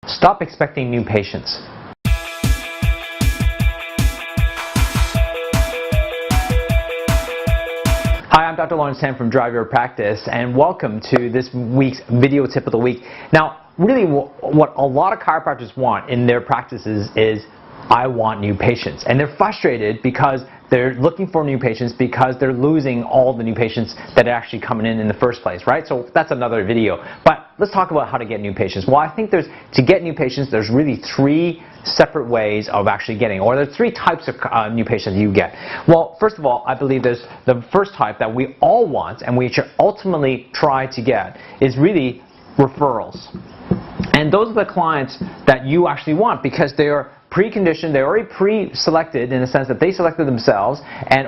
Stop expecting new patients. Hi, I'm Dr. Lawrence Tan from Drive Your Practice, and welcome to this week's video tip of the week. Now, really what a lot of chiropractors want in their practices is, I want new patients. And they're frustrated because they're looking for new patients because they're losing all the new patients that are actually coming in the first place, right? So that's another video. But let's talk about how to get new patients. Well, I think to get new patients, there's really three separate ways of actually getting, or there's three types of new patients you get. Well, first of all, I believe there's the first type that we all want and we should ultimately try to get is really referrals. And those are the clients that you actually want because they are preconditioned, they're already pre-selected in the sense that they selected themselves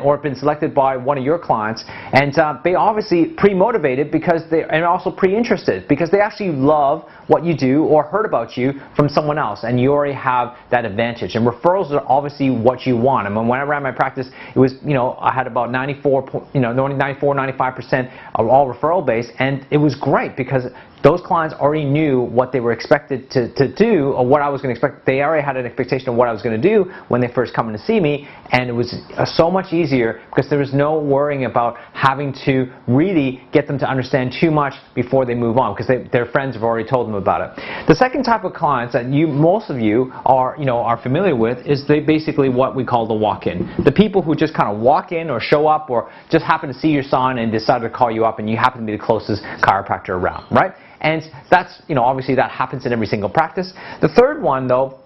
or been selected by one of your clients, and they obviously pre-motivated because and also pre-interested because they actually love what you do or heard about you from someone else, and you already have that advantage. And referrals are obviously what you want. I mean, when I ran my practice, it was, I had about 95% of all referral based, and it was great because those clients already knew what they were expected to do, or what I was going to expect. They already had an expectation of what I was going to do when they first come in to see me, and it was so much easier because there was no worrying about having to really get them to understand too much before they move on because their friends have already told them about it. The second type of clients that most of you are familiar with is basically what we call the walk-in. The people who just kind of walk in or show up or just happen to see your sign and decide to call you up, and you happen to be the closest chiropractor around, right? And that's, obviously that happens in every single practice. The third one, though,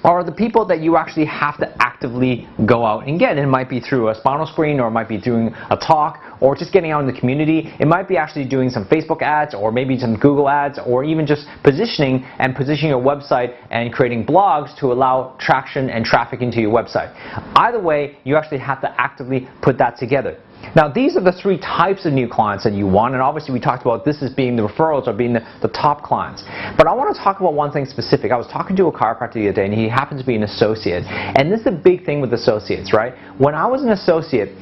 are the people that you actually have to actively go out and get. It might be through a spinal screen, or it might be doing a talk, or just getting out in the community. It might be actually doing some Facebook ads, or maybe some Google ads, or even just positioning your website and creating blogs to allow traction and traffic into your website. Either way, you actually have to actively put that together. Now, these are the three types of new clients that you want, and obviously we talked about this as being the referrals or being the top clients. But I want to talk about one thing specific. I was talking to a chiropractor the other day, and he happens to be an associate. And this is the big thing with associates, right? When I was an associate,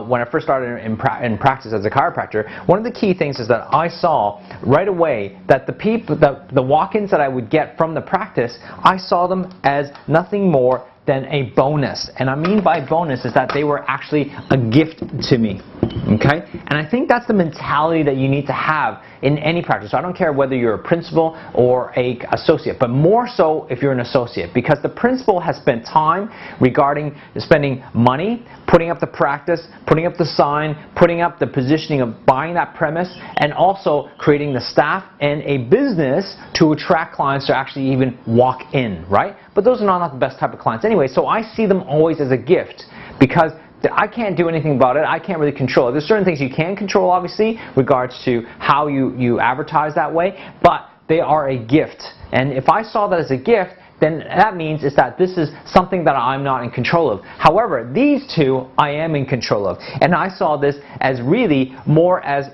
when I first started in practice as a chiropractor, one of the key things is that I saw right away that the walk-ins that I would get from the practice, I saw them as nothing more than a bonus. And I mean by bonus is that they were actually a gift to me. Okay? And I think that's the mentality that you need to have in any practice. So I don't care whether you're a principal or an associate, but more so if you're an associate, because the principal has spent time regarding spending money, putting up the practice, putting up the sign, putting up the positioning of buying that premise, and also creating the staff and a business to attract clients to actually even walk in, right? But those are not the best type of clients anyway, so I see them always as a gift because I can't do anything about it. I can't really control it. There's certain things you can control, obviously, regards to how you advertise that way, but they are a gift. And if I saw that as a gift, then that means is that this is something that I'm not in control of. However, these two I am in control of. And I saw this as really more as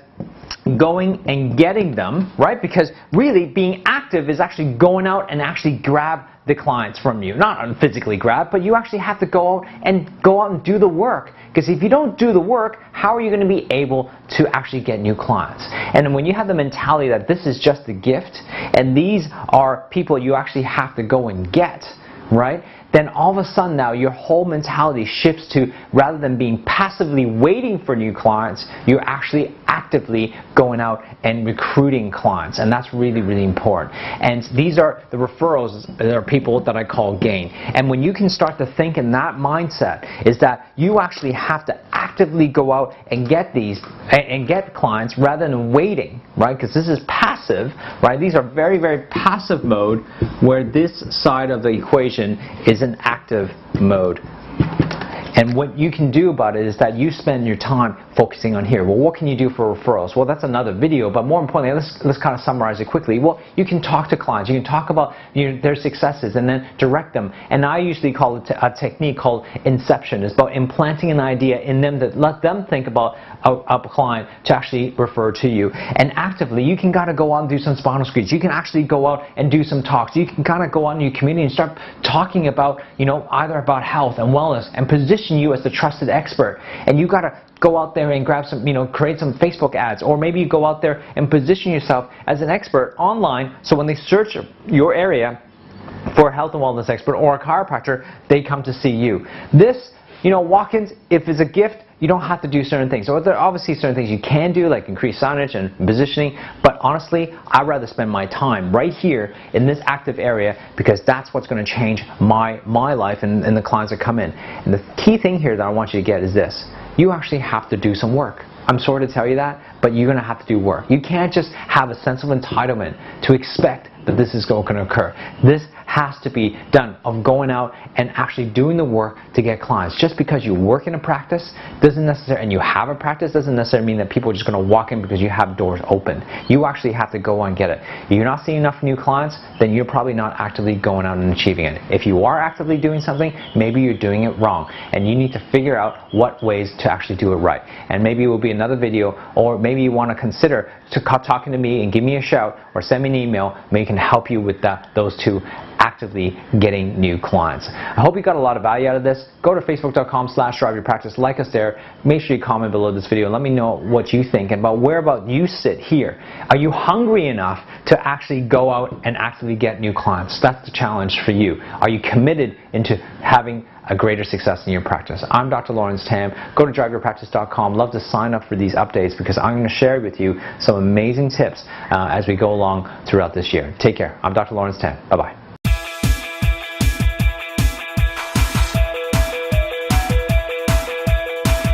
going and getting them, right? Because really being active is actually going out and actually grab the clients from you. Not physically grab, but you actually have to go out and do the work. Because if you don't do the work, how are you going to be able to actually get new clients? And when you have the mentality that this is just a gift, and these are people you actually have to go and get, right? Then all of a sudden now your whole mentality shifts to, rather than being passively waiting for new clients, you're actually actively going out and recruiting clients, and that's really, really important. And these are the referrals, that are people that I call gain. And when you can start to think in that mindset, is that you actually have to actively go out and get these and get clients rather than waiting, right? Because this is passive, right? These are very, very passive mode, where this side of the equation is an active mode. And what you can do about it is that you spend your time focusing on here. Well, what can you do for referrals? Well, that's another video, but more importantly, let's kind of summarize it quickly. Well, you can talk to clients. You can talk about their successes and then direct them. And I usually call it a technique called inception. It's about implanting an idea in them that let them think about a client to actually refer to you. And actively, you can kind of go out and do some spinal screens. You can actually go out and do some talks. You can kind of go out in your community and start talking about, either about health and wellness, and position you as the trusted expert. And you got to go out there and grab some, create some Facebook ads, or maybe you go out there and position yourself as an expert online, so when they search your area, for a health and wellness expert or a chiropractor, they come to see you. This, walk-ins, if it's a gift, you don't have to do certain things. So there are obviously certain things you can do, like increase signage and positioning, but honestly, I'd rather spend my time right here in this active area because that's what's going to change my life and the clients that come in. And the key thing here that I want you to get is this. You actually have to do some work. I'm sorry to tell you that, but you're going to have to do work. You can't just have a sense of entitlement to expect that this is going to occur. This has to be done of going out and actually doing the work to get clients. Just because you work in a practice doesn't necessarily, and you have a practice doesn't necessarily mean that people are just going to walk in because you have doors open. You actually have to go and get it. If you're not seeing enough new clients, then you're probably not actively going out and achieving it. If you are actively doing something, maybe you're doing it wrong, and you need to figure out what ways to actually do it right. And maybe it will be another video, or maybe you want to consider talking to me and give me a shout or send me an email. Maybe can help you with those two, actively getting new clients. I hope you got a lot of value out of this. Go to facebook.com/driveyourpractice, like us there. Make sure you comment below this video and let me know what you think and about you sit here. Are you hungry enough to actually go out and actively get new clients? That's the challenge for you. Are you committed into having a greater success in your practice? I'm Dr. Lawrence Tam. Go to driveyourpractice.com. Love to sign up for these updates because I'm going to share with you some amazing tips as we go along throughout this year. Take care. I'm Dr. Lawrence Tam. Bye-bye.